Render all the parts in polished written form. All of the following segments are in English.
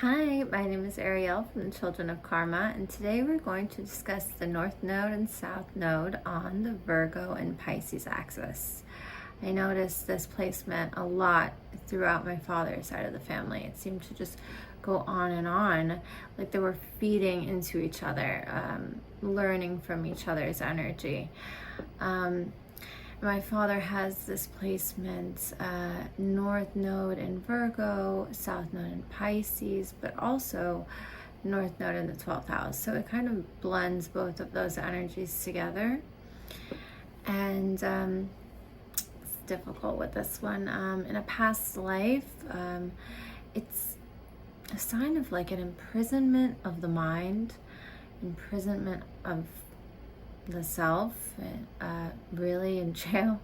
Hi, my name is Ariel from the Children of Karma, and today we're going to discuss the North Node and South Node on the Virgo and Pisces axis. I noticed this placement a lot throughout my father's side of the family. It seemed to just go on, like they were feeding into each other, learning from each other's energy. My father has this placement, North Node in Virgo, South Node in Pisces, but also North Node in the 12th house. So it kind of blends both of those energies together. And it's difficult with this one. In a past life, it's a sign of like an imprisonment of the mind, imprisonment of the self, really in jail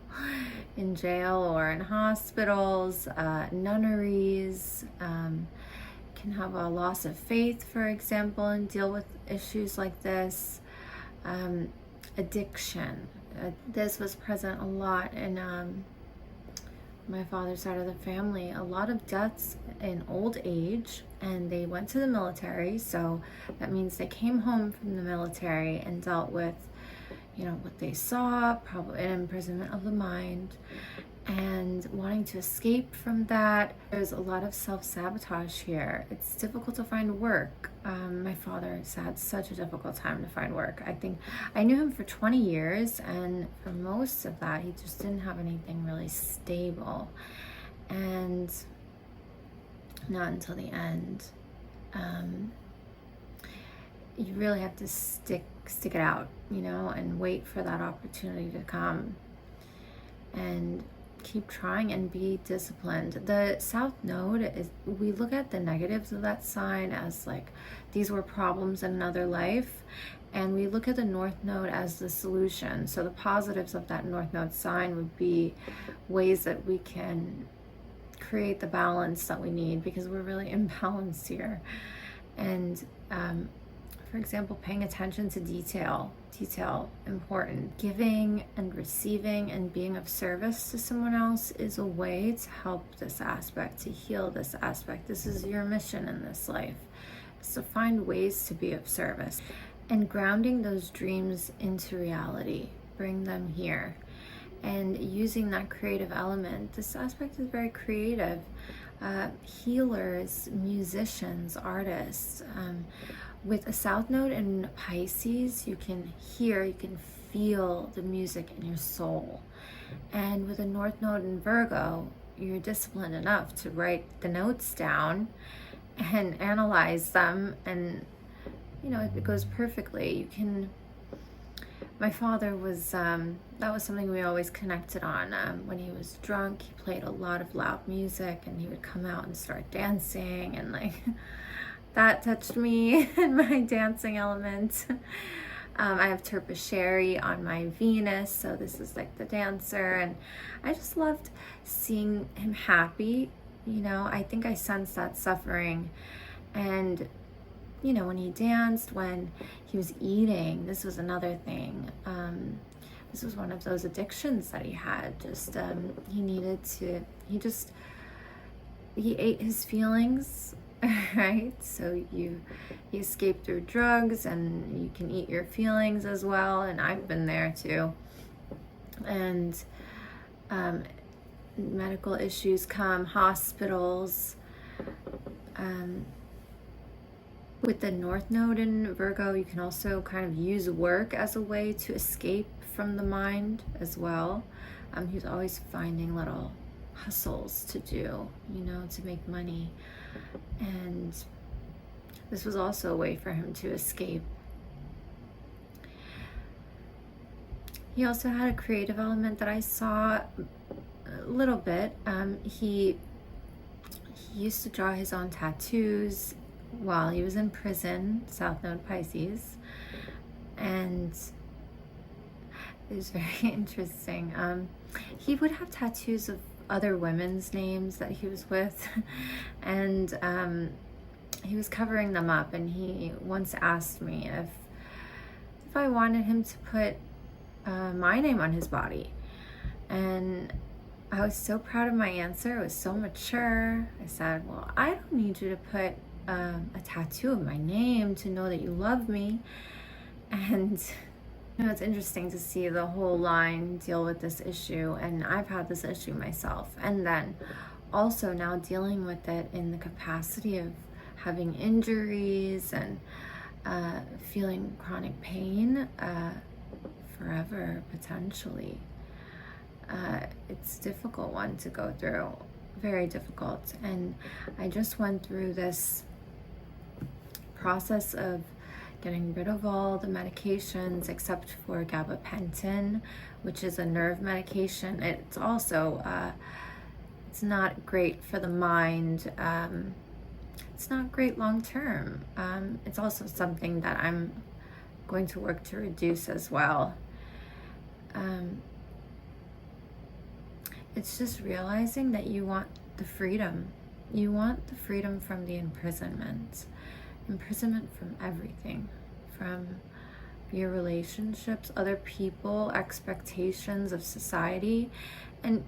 or in hospitals, nunneries, can have a loss of faith, for example, and deal with issues like this. Addiction. This was present a lot in my father's side of the family. A lot of deaths in old age, and they went to the military, so that means they came home from the military and dealt with what they saw, probably an imprisonment of the mind, and wanting to escape from that. There's a lot of self-sabotage here. It's difficult to find work. My father has had such a difficult time to find work. I think I knew him for 20 years, and for most of that, he just didn't have anything really stable. And not until the end. You really have to stick it out, and wait for that opportunity to come and keep trying and be disciplined. The South Node is, we look at the negatives of that sign as like these were problems in another life, and we look at the North Node as the solution. So the positives of that North Node sign would be ways that we can create the balance that we need, because we're really imbalanced here. And for example, paying attention to detail, important. Giving and receiving and being of service to someone else is a way to help this aspect, to heal this aspect. This is your mission in this life, is to find ways to be of service. And grounding those dreams into reality, bring them here. And using that creative element. This aspect is very creative. Healers, musicians, artists. With a South Node in Pisces, you can feel the music in your soul. And with a North Node in Virgo, you're disciplined enough to write the notes down and analyze them, and it goes perfectly. My father was, that was something we always connected on. When he was drunk, he played a lot of loud music, and he would come out and start dancing, and that touched me in my dancing element. I have Terpsichore on my Venus, so this is like the dancer, and I just loved seeing him happy. I think I sensed that suffering. And when he danced, when he was eating, this was another thing. This was one of those addictions that he had. Just he ate his feelings, right? So you escape through drugs, and you can eat your feelings as well. And I've been there too. And medical issues come, hospitals. With the North Node in Virgo, you can also kind of use work as a way to escape from the mind as well. He's always finding little hustles to do, to make money. And this was also a way for him to escape. He also had a creative element that I saw a little bit. He used to draw his own tattoos while he was in prison, South Node Pisces, and it was very interesting. He would have tattoos of other women's names that he was with, and he was covering them up, and he once asked me if I wanted him to put my name on his body, and I was so proud of my answer. It was so mature. I said, well, I don't need you to put a tattoo of my name to know that you love me. And you know, it's interesting to see the whole line deal with this issue, and I've had this issue myself, and then also now dealing with it in the capacity of having injuries and feeling chronic pain forever, potentially. It's a difficult one to go through, very difficult. And I just went through this process of getting rid of all the medications except for gabapentin, which is a nerve medication. It's also it's not great for the mind. It's not great long term. It's also something that I'm going to work to reduce as well. It's just realizing that you want the freedom. You want the freedom from the imprisonment from everything, from your relationships, other people, expectations of society, and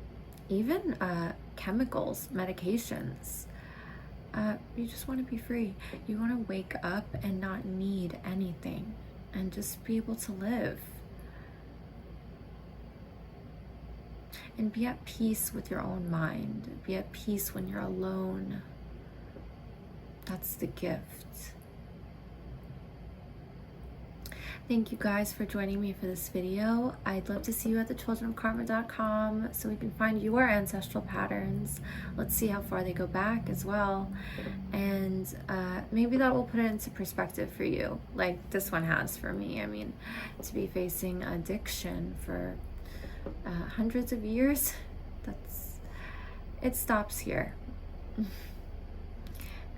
even chemicals, medications. You just want to be free. You want to wake up and not need anything and just be able to live. And be at peace with your own mind. Be at peace when you're alone. That's the gift. Thank you guys for joining me for this video. I'd love to see you at thechildrenofkarma.com so we can find your ancestral patterns. Let's see how far they go back as well. And maybe that will put it into perspective for you, like this one has for me. I mean, to be facing addiction for hundreds of years, it stops here.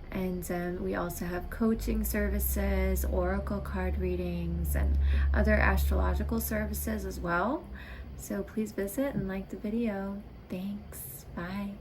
And we also have coaching services, oracle card readings, and other astrological services as well. So please visit and like the video. Thanks. Bye.